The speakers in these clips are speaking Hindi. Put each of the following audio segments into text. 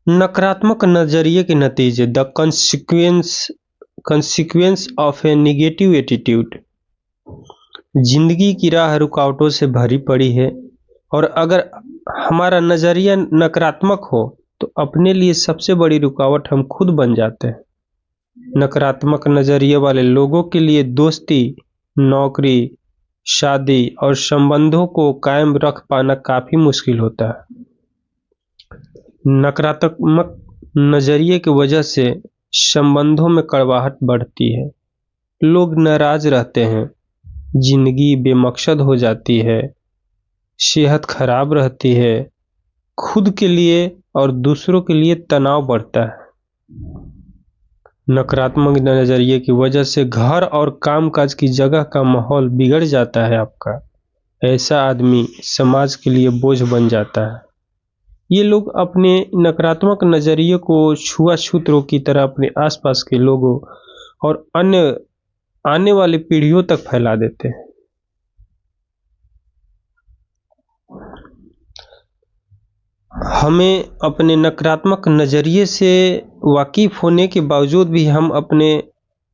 नकारात्मक नजरिए के नतीजे the consequence of A negative attitude. जिंदगी की राह रुकावटों से भरी पड़ी है और अगर हमारा नजरिया नकारात्मक हो तो अपने लिए सबसे बड़ी रुकावट हम खुद बन जाते हैं। नकारात्मक नजरिए वाले लोगों के लिए दोस्ती, नौकरी, शादी और संबंधों को कायम रख पाना काफी मुश्किल होता है। नकारात्मक नजरिए की वजह से संबंधों में कड़वाहट बढ़ती है, लोग नाराज रहते हैं, जिंदगी बेमकसद हो जाती है, सेहत खराब रहती है, खुद के लिए और दूसरों के लिए तनाव बढ़ता है। नकारात्मक नजरिए की वजह से घर और कामकाज की जगह का माहौल बिगड़ जाता है आपका। ऐसा आदमी समाज के लिए बोझ बन जाता है। ये लोग अपने नकारात्मक नजरिए को छुआछूतों की तरह अपने आसपास के लोगों और अन्य आने वाली पीढ़ियों तक फैला देते हैं। हमें अपने नकारात्मक नजरिए से वाकिफ होने के बावजूद भी हम अपने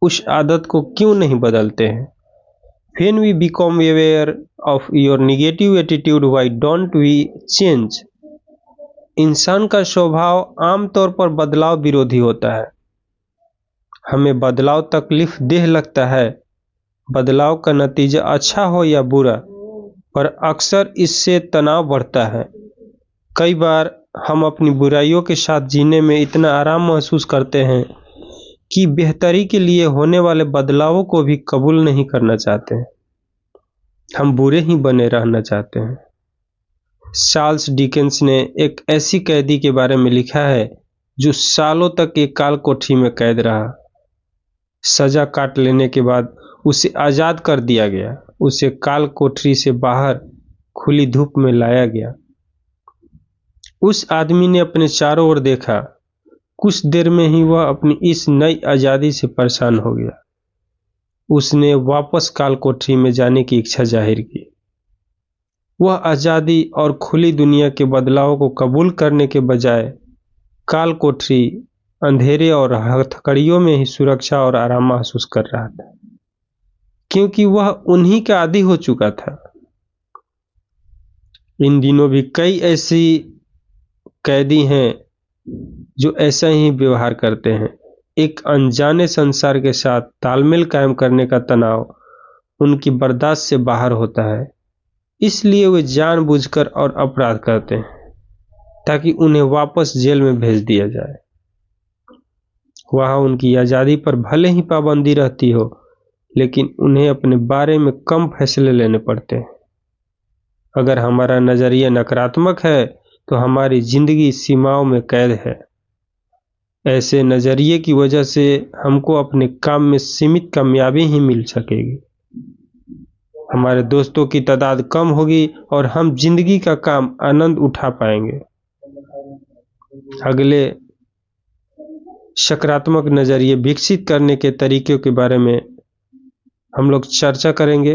उस आदत को क्यों नहीं बदलते हैं? When we become aware of your negative attitude, why don't we change? इंसान का स्वभाव आमतौर पर बदलाव विरोधी होता है। हमें बदलाव तकलीफ देह लगता है। बदलाव का नतीजा अच्छा हो या बुरा, पर अक्सर इससे तनाव बढ़ता है। कई बार हम अपनी बुराइयों के साथ जीने में इतना आराम महसूस करते हैं कि बेहतरी के लिए होने वाले बदलावों को भी कबूल नहीं करना चाहते हैं। हम बुरे ही बने रहना चाहते हैं। चार्ल्स डिकेंस ने एक ऐसी कैदी के बारे में लिखा है जो सालों तक एक काल कोठरी में कैद रहा। सजा काट लेने के बाद उसे आजाद कर दिया गया। उसे काल कोठरी से बाहर खुली धूप में लाया गया। उस आदमी ने अपने चारों ओर देखा। कुछ देर में ही वह अपनी इस नई आजादी से परेशान हो गया। उसने वापस काल कोठरी में जाने की इच्छा जाहिर की। वह आजादी और खुली दुनिया के बदलाव को कबूल करने के बजाय काल कोठरी, अंधेरे और हथकड़ियों में ही सुरक्षा और आराम महसूस कर रहा था, क्योंकि वह उन्हीं का आदी हो चुका था। इन दिनों भी कई ऐसी कैदी हैं जो ऐसा ही व्यवहार करते हैं। एक अनजाने संसार के साथ तालमेल कायम करने का तनाव उनकी बर्दाश्त से बाहर होता है, इसलिए वे जानबूझकर और अपराध करते हैं ताकि उन्हें वापस जेल में भेज दिया जाए। वहां उनकी आजादी पर भले ही पाबंदी रहती हो, लेकिन उन्हें अपने बारे में कम फैसले लेने पड़ते हैं। अगर हमारा नजरिया नकारात्मक है तो हमारी जिंदगी सीमाओं में कैद है। ऐसे नजरिए की वजह से हमको अपने काम में सीमित कामयाबी ही मिल सकेगी। हमारे दोस्तों की तादाद कम होगी और हम जिंदगी का काम आनंद उठा पाएंगे। अगले सकारात्मक नजरिए विकसित करने के तरीकों के बारे में हम लोग चर्चा करेंगे।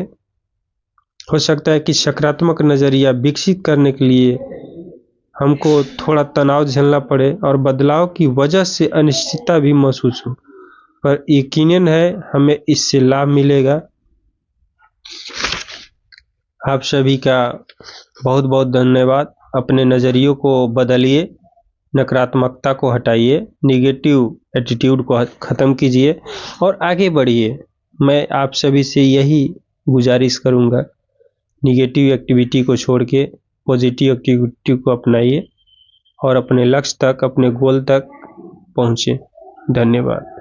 हो सकता है कि सकारात्मक नजरिया विकसित करने के लिए हमको थोड़ा तनाव झेलना पड़े और बदलाव की वजह से अनिश्चितता भी महसूस हो, पर यकीनन है हमें इससे लाभ मिलेगा। आप सभी का बहुत बहुत धन्यवाद। अपने नज़रियों को बदलिए, नकारात्मकता को हटाइए, निगेटिव एटीट्यूड को ख़त्म कीजिए और आगे बढ़िए। मैं आप सभी से यही गुजारिश करूँगा, निगेटिव एक्टिविटी को छोड़ के पॉजिटिव एक्टिविटी को अपनाइए और अपने लक्ष्य तक, अपने गोल तक पहुँचे। धन्यवाद।